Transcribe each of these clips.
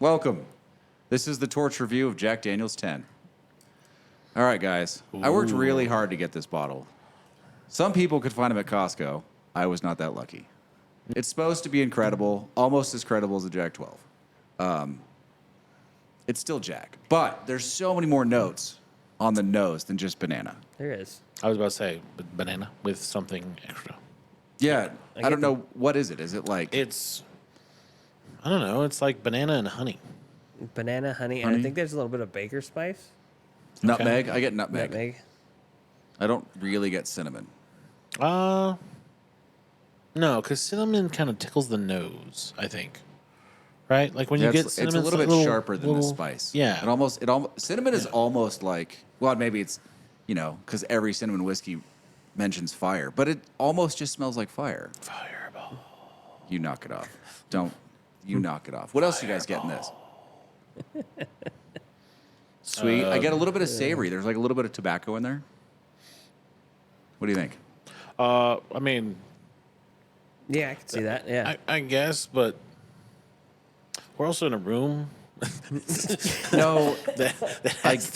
Welcome. This is the Torch review of Jack Daniel's 10. All right, guys. I worked really hard to get this bottle. Some people could find them at Costco. I was not that lucky. It's supposed to be incredible, almost as credible as a Jack 12. It's still Jack, but there's so many more notes on the nose than just banana. There is. I was about to say banana with something extra. Yeah, I get don't know. What is it? Is it like... I don't know. It's like banana and honey. Banana, honey, and I think there's a little bit of baker spice. nutmeg? I get nutmeg. Nutmeg. I don't really get cinnamon. No, because cinnamon kind of tickles the nose, I think. Right? Like when you get cinnamon, it's a little bit sharper than the spice. Yeah. It almost cinnamon is almost like, well, maybe it's, because every cinnamon whiskey mentions fire, but it almost just smells like fire. Fireball. You knock it off. Don't you knock it off. What else you guys get in this? Sweet. I get a little bit of savory. There's like a little bit of tobacco in there. What do you think? I mean, Yeah, I can see that. Yeah. I guess, but we're also in a room. No, that has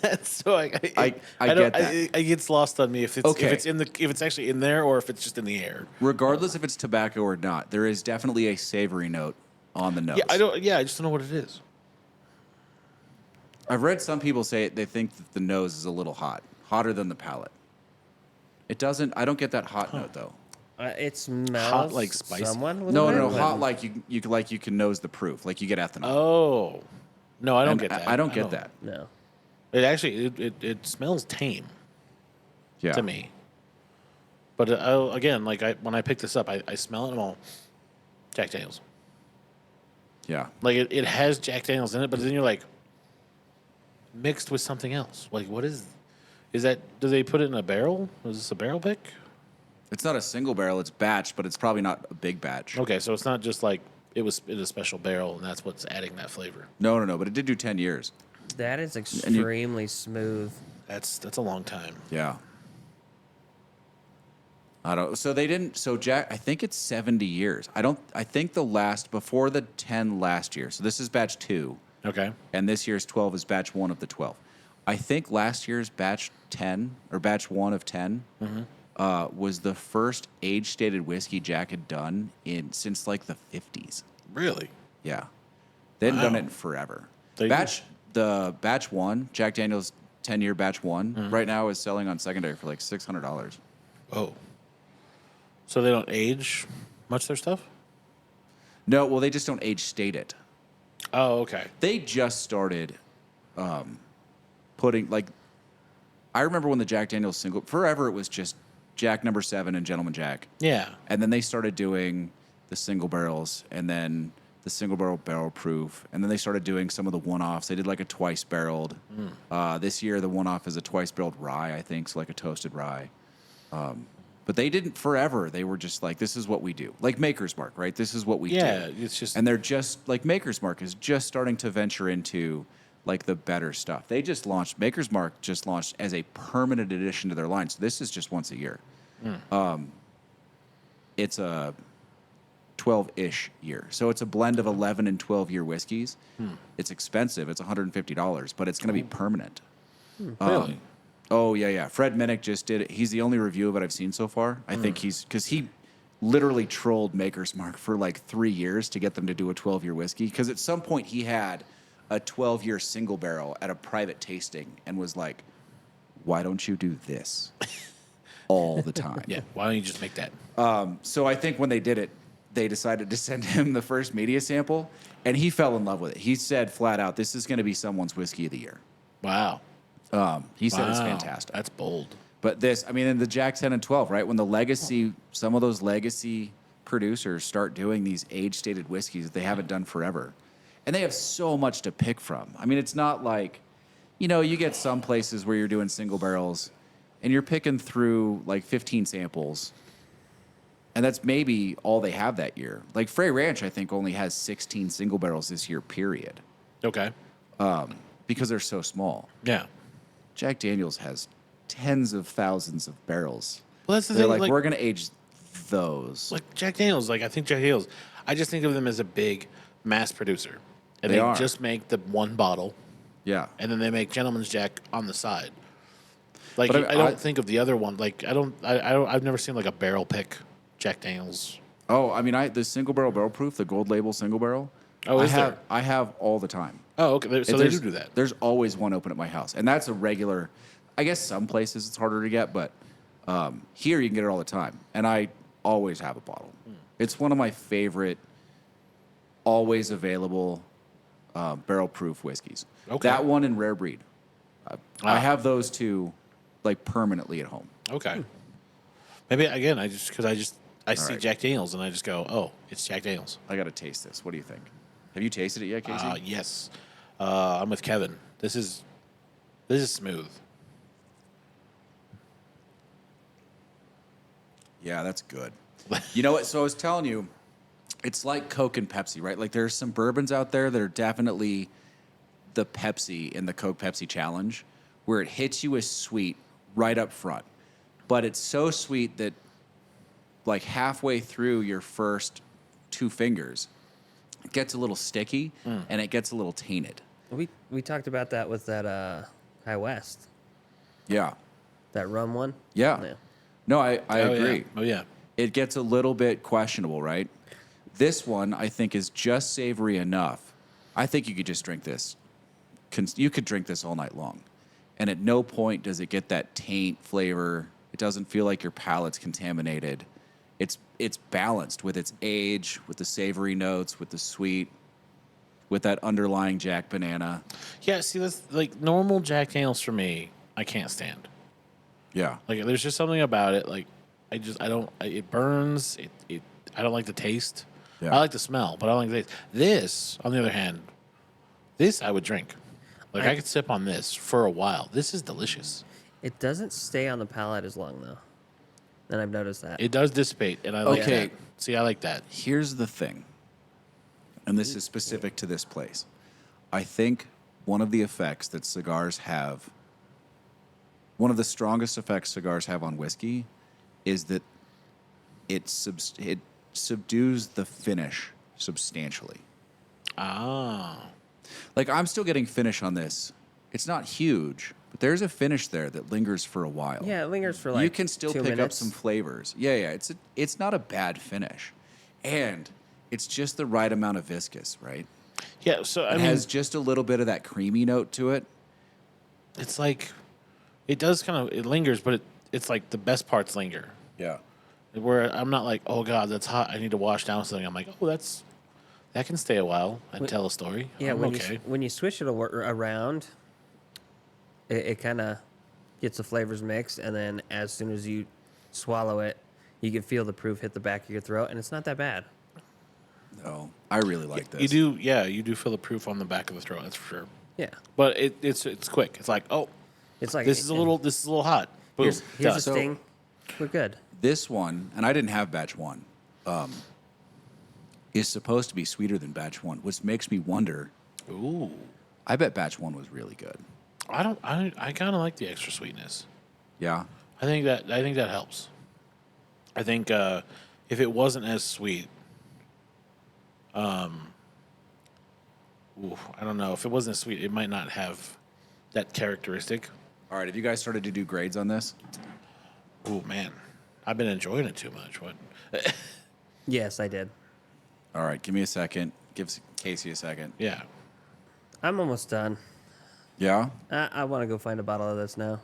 that. So I don't- get that. It gets lost on me if it's Okay. if it's actually in there or if it's just in the air. regardless if it's tobacco or not, there is definitely a savory note on the nose. Yeah, I just don't know what it is. I've read some people say they think that the nose is a little hot, hotter than the palate. It doesn't. I don't get that hot note though. It smells like spicy? Someone No. Hot like you can nose the proof, like you get ethanol. Oh, no, I don't And get that. I don't get that. No. It actually it smells tame Yeah. to me. But again, like when I pick this up, I smell it and I'm all Jack Daniels. Yeah. Like it has Jack Daniels in it, but then you're like mixed with something else. Like what is that? Do they put it in a barrel? Is this a barrel pick? It's not a single barrel. It's batch, but it's probably not a big batch. Okay, so it's not just like it was in a special barrel and that's what's adding that flavor. No. But it did do 10 years. That is extremely smooth. That's a long time. Yeah. I don't. So they didn't. So Jack, I think it's 70 years. I think the last before the 10 last year. So this is batch 2, Okay. and this year's 12 is batch 1 of the 12. I think last year's batch 10 or batch 1 of 10 was the first age-stated whiskey Jack had done since like the 50s. Really? Yeah, they hadn't done Wow. it in forever. They The batch 1, Jack Daniel's 10-year batch one, right now is selling on secondary for like $600. Oh. So they don't age much their stuff? No, well, they just don't age state it. Oh, okay. They just started putting, like, I remember when the Jack Daniel's single, forever it was just Jack number 7 and Gentleman Jack. Yeah. And then they started doing the single barrels and then the single barrel proof. And then they started doing some of the one-offs. They did like a twice barreled. This year, the one-off is a twice barreled rye, I think, so like a toasted rye. But they didn't forever. They were just like, this is what we do. Like Maker's Mark, right? This is what we do. Yeah, it's just And they're just, like Maker's Mark is just starting to venture into like the better stuff. Maker's Mark just launched as a permanent addition to their line. So this is just once a year. It's a 12-ish year. So it's a blend of 11 and 12-year whiskeys. It's expensive. It's $150, but it's going to be permanent. really. Oh, yeah. Fred Minnick just did it. He's the only review of it I've seen so far. I think because he literally trolled Maker's Mark for like 3 years to get them to do a 12-year whiskey. Because at some point he had a 12-year single barrel at a private tasting and was like, why don't you do this all the time? Yeah. Why don't you just make that? So I think when they did it, they decided to send him the first media sample, and he fell in love with it. He said flat out, this is going to be someone's whiskey of the year. Wow. He said it's Wow. fantastic. That's bold. But this, I mean, in the Jack 10 and 12, right? When some of those legacy producers start doing these age-stated whiskeys that they haven't done forever, and they have so much to pick from. I mean, it's not like, you get some places where you're doing single barrels, and you're picking through like 15 samples, and that's maybe all they have that year. Like Frey Ranch, I think, only has 16 single barrels this year, period, Okay. because they're so small. Yeah. Jack Daniels has tens of thousands of barrels. Well, that's the They're thing. like, we're going to age those. Like Jack Daniels. Like I think Jack Daniels. I just think of them as a big mass producer. and They they are. just make the one bottle, Yeah. and then they make Gentleman's Jack on the side. Like But I don't think of the other one. Like I don't. I've never seen like a barrel pick Jack Daniels. Oh, I mean, the single barrel proof, the gold label single barrel. Oh, is there? I have all the time. Oh, okay. So they do that. There's always one open at my house, and that's a regular. I guess some places it's harder to get, but here you can get it all the time, and I always have a bottle. It's one of my favorite, always available barrel proof whiskeys. Okay. That one and Rare Breed. I have those two, like permanently at home. Okay. Maybe again, I see right. Jack Daniels and I just go, oh, it's Jack Daniels. I got to taste this. What do you think? Have you tasted it yet, Casey? Yes. I'm with Kevin. This is smooth. Yeah, that's good. You know what? So I was telling you, it's like Coke and Pepsi, right? Like there's some bourbons out there that are definitely the Pepsi in the Coke Pepsi challenge, where it hits you as sweet right up front. But it's so sweet that like halfway through your first 2 fingers, it gets a little sticky and it gets a little tainted. We talked about that with that High West, Yeah. that rum one. Yeah. No, I agree. Yeah. Oh yeah. It gets a little bit questionable, right? This one, I think, is just savory enough. I think you could just drink this. You could drink this all night long. And at no point does it get that taint flavor. It doesn't feel like your palate's contaminated. It's balanced with its age, with the savory notes, with the sweet, with that underlying Jack banana. Yeah. See, that's like normal Jack Daniels for me. I can't stand. Yeah. Like, there's just something about it. Like, it burns. I don't like the taste. Yeah. I like the smell, but I don't like the taste. This, on the other hand, this I would drink. Like, I could sip on this for a while. This is delicious. It doesn't stay on the palate as long though. And I've noticed that. It does dissipate, and I like Okay. that. See, I like that. Here's the thing, and this is specific to this place. I think one of the effects that cigars have, one of the strongest effects cigars have on whiskey, is that it subdues the finish substantially. Ah. Like I'm still getting finish on this. It's not huge, but there's a finish there that lingers for a while. Yeah, it lingers for like you can still 2 pick up minutes. some flavors. Yeah. It's not a bad finish, and it's just the right amount of viscous, right? Yeah, so, I It mean, has just a little bit of that creamy note to it. it's like, it does kind of, it lingers, but it's like the best parts linger. Yeah. Where I'm not like, oh, God, that's hot. I need to wash down something. I'm like, oh, that can stay a while and tell a story. Yeah, I'm when okay. when you switch it around, it kind of gets the flavors mixed, and then as soon as you swallow it, you can feel the proof hit the back of your throat, and it's not that bad. No, I really like this. You do, yeah, you do feel the proof on the back of the throat. That's for sure. Yeah, But it's quick. It's like, oh, it's like this is a little hot. Boom. Here's a done. sting. We're good. This one, and I didn't have batch one, is supposed to be sweeter than batch one, which makes me wonder. Ooh. I bet batch one was really good. I kind of like the extra sweetness. Yeah. I think that helps. I think if it wasn't as sweet, I don't know. If it wasn't as sweet, it might not have that characteristic. All right. Have you guys started to do grades on this? Oh man, I've been enjoying it too much. What? Yes, I did. All right. Give me a second. Give Casey a second. Yeah. I'm almost done. Yeah. I want to go find a bottle of this now.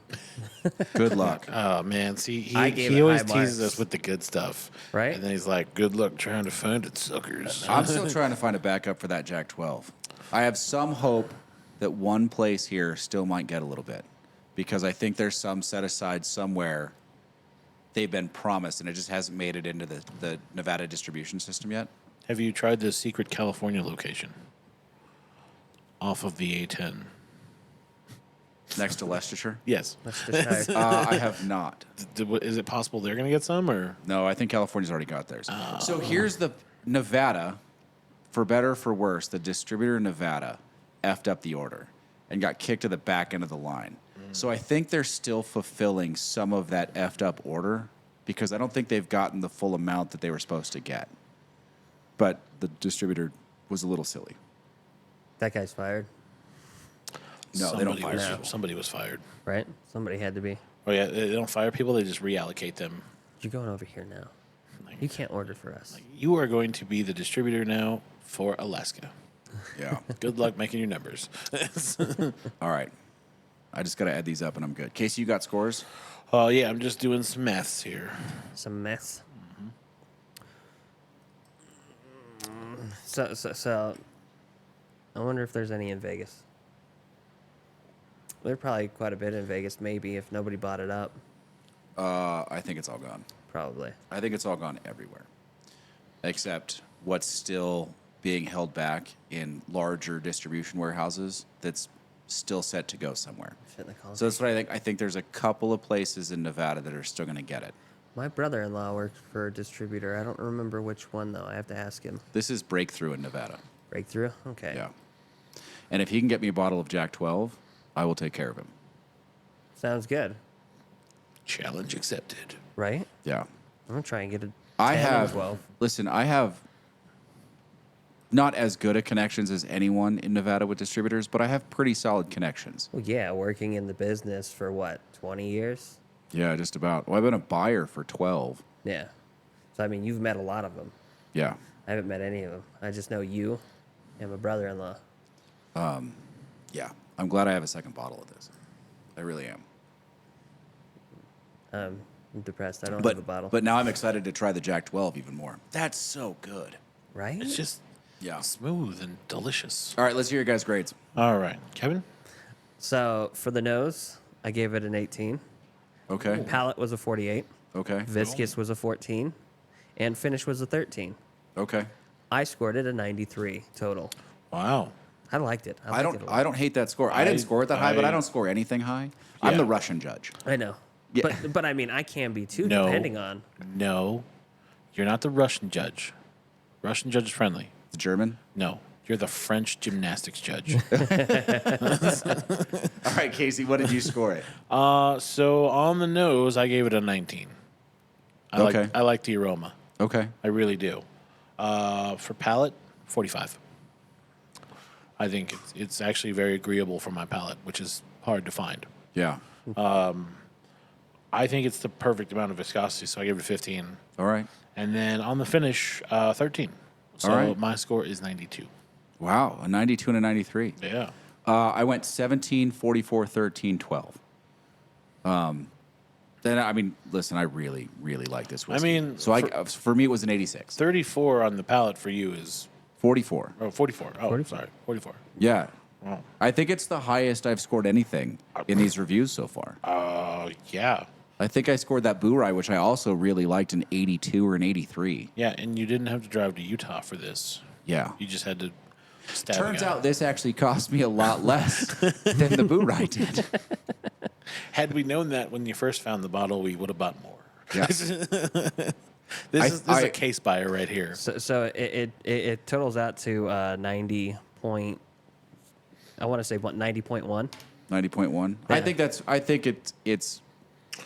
Good luck. Oh man, see, I gave he it always high teases marks. us with the good stuff, Right? And then he's like, "Good luck trying to find it, suckers." I'm still trying to find a backup for that Jack 12. I have some hope that one place here still might get a little bit because I think there's some set aside somewhere they've been promised and it just hasn't made it into the Nevada distribution system yet. Have you tried the secret California location off of the A10? Next to Leicestershire? Yes. Let's just try. I have not. Is it possible they're going to get some, or? No, I think California's already got theirs. So here's the Nevada, for better or for worse, the distributor in Nevada effed up the order and got kicked to the back end of the line. So I think they're still fulfilling some of that effed up order because I don't think they've gotten the full amount that they were supposed to get. But the distributor was a little silly. That guy's fired, No, they don't fire was, people. Somebody was fired. right? Somebody had to be. Oh yeah, they don't fire people; they just reallocate them. You're going over here now. You can't order for us. You are going to be the distributor now for Alaska. Yeah. Good luck making your numbers. All right. I just got to add these up and I'm good. Casey, you got scores? Oh yeah, I'm just doing some maths here. Some mess. So, I wonder if there's any in Vegas. There's probably quite a bit in Vegas, maybe, if nobody bought it up. I think it's all gone. Probably. I think it's all gone everywhere, except what's still being held back in larger distribution warehouses that's still set to go somewhere. Shit in the call. So that's what I think. I think there's a couple of places in Nevada that are still going to get it. My brother-in-law worked for a distributor. I don't remember which one, though. I have to ask him. This is Breakthrough in Nevada. Breakthrough? Okay. Yeah. And if he can get me a bottle of Jack 12, I will take care of him. Sounds good. Challenge accepted. Right? Yeah. I'm going to try and get a I 10 and a have, 12. listen, I have not as good of connections as anyone in Nevada with distributors, but I have pretty solid connections. Well, yeah, working in the business for what, 20 years? Yeah, just about. Well, I've been a buyer for 12. Yeah. So, I mean, you've met a lot of them. Yeah. I haven't met any of them. I just know you and my brother-in-law. Yeah. I'm glad I have a second bottle of this. I really am. I'm depressed. I don't have a bottle. But now I'm excited to try the Jack 12 even more. That's so good. right? It's just Yeah. smooth and delicious. All right, let's hear your guys' grades. All right, Kevin. So, for the nose, I gave it an 18. Okay. Palate was a 48. Okay. Viscous was a 14. And finish was a 13. Okay. I scored it a 93 total. Wow. I liked it. I don't hate that score. I didn't score it that high, but I don't score anything high. I'm Yeah. the Russian judge. I know. Yeah. But I mean, I can be too, No. depending on. No, you're not the Russian judge. Russian judge is friendly. The German. No, you're the French gymnastics judge. All right, Casey, what did you score it? So on the nose, I gave it a 19. Okay. I like the aroma. Okay. I really do. For palate, 45. I think it's actually very agreeable for my palate, which is hard to find. Yeah. I think it's the perfect amount of viscosity, so I give it a 15. All right. And then on the finish, 13. So All right. my score is 92. Wow, a 92 and a 93. Yeah. I went 17, 44, 13, 12. Then I mean, listen, I really, really like this whiskey. mean, so for me it was an 86, 34 on the palate for you is 44. 44. Oh, sorry, 44. Yeah, Oh. I think it's the highest I've scored anything in these reviews so far. Yeah. I think I scored that Boo Rye, which I also really liked, an 82 or an 83. Yeah, and you didn't have to drive to Utah for this. Yeah. You just had to stab Turns a guy. out this actually cost me a lot less than the Boo Rye did. Had we known that when you first found the bottle, we would have bought more. Yeah. This is a case buyer right here. So it totals out to 90 point. I want to say what 90.1. 90.1. I think it's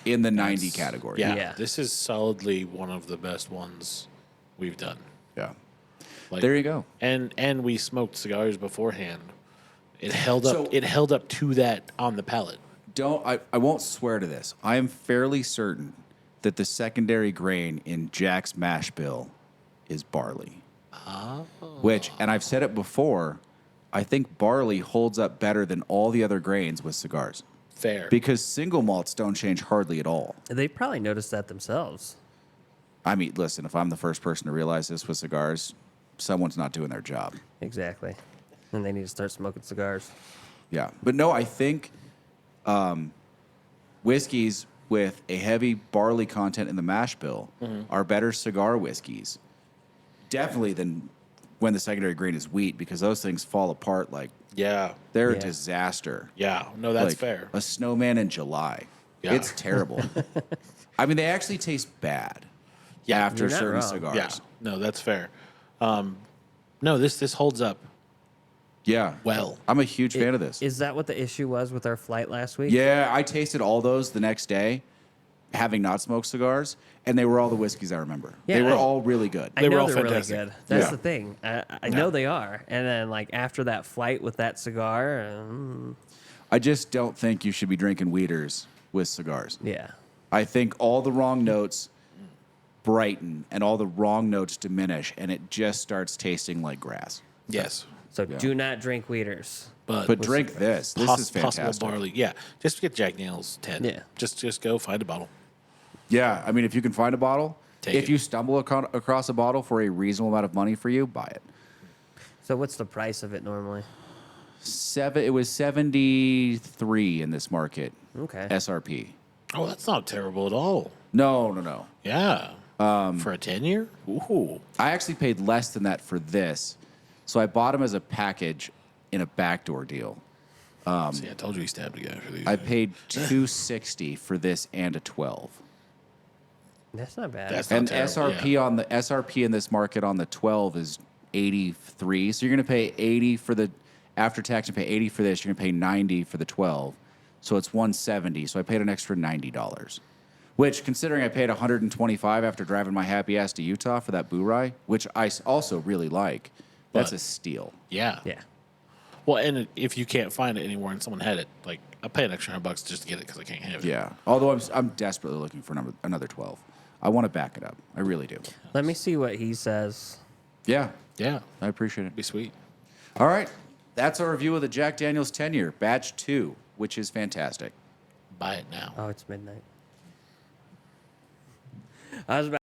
in the 90 category. Yeah, Yeah. this is solidly one of the best ones we've done. Yeah. Like, There you go. And we smoked cigars beforehand. It held up. So- It held up to that on the palate. I won't swear to this. I am fairly certain that the secondary grain in Jack's mash bill is barley. Which, and I've said it before, I think barley holds up better than all the other grains with cigars Fair. because single malts don't change hardly at all. They probably noticed that themselves. I mean, listen, if I'm the first person to realize this with cigars, someone's not doing their job. Exactly. And they need to start smoking cigars. Yeah. But no, I think whiskeys with a heavy barley content in the mash bill are better cigar whiskeys. Definitely than when the secondary grain is wheat, because those things fall apart like yeah. they're a Yeah. disaster. Yeah. No, that's Like fair. A snowman in July. Yeah. It's terrible. I mean, they actually taste bad Yeah, after you're not certain wrong. cigars. Yeah. No, that's fair. No, this holds up. Yeah. Well. I'm a huge fan of this. Is that what the issue was with our flight last week? Yeah, I tasted all those the next day, having not smoked cigars, and they were all the whiskeys I remember. Yeah, they were I- all really good. I They were know all they're fantastic. really good. That's Yeah. the thing. I know they are. And then like after that flight with that cigar, I just don't think you should be drinking weeders with cigars. yeah. I think all the wrong notes brighten and all the wrong notes diminish, and it just starts tasting like grass. Yes. So do not drink weeders. But drink this. This is Possible fantastic. barley. Yeah. Just get Jack Daniels 10. Yeah. Just go find a bottle. Yeah, I mean, if you can find a bottle, Take if it. you stumble across a bottle for a reasonable amount of money for you, buy it. So what's the price of it normally? It was 73 in this market. Okay. SRP. Oh, that's not terrible at all. No. Yeah. For a 10-year? Ooh. I actually paid less than that for this. So I bought them as a package in a backdoor deal. See, I told you he stabbed a guy for these. I paid $260 for this and a 12. That's not bad. That's not And terrible, SRP yeah. on the SRP in this market on the 12 is 83. So you're going to pay 80 for the after tax. You pay 80 for this. You're going to pay 90 for the 12. So it's 170. So I paid an extra $90. Which, considering I paid 125 after driving my happy ass to Utah for that Boo-Rye, which I also really like, that's But- a steal. Yeah. Yeah. Well, and if you can't find it anywhere and someone had it, like, I pay an extra $100 just to get it because I can't have it. Yeah. Although I'm desperately looking for another 12. I want to back it up. I really do. Let me see what he says. Yeah. Yeah. I appreciate it. Be sweet. All right. That's our review of the Jack Daniels 10-year, batch 2, which is fantastic. Buy it now. Oh, it's midnight. I was about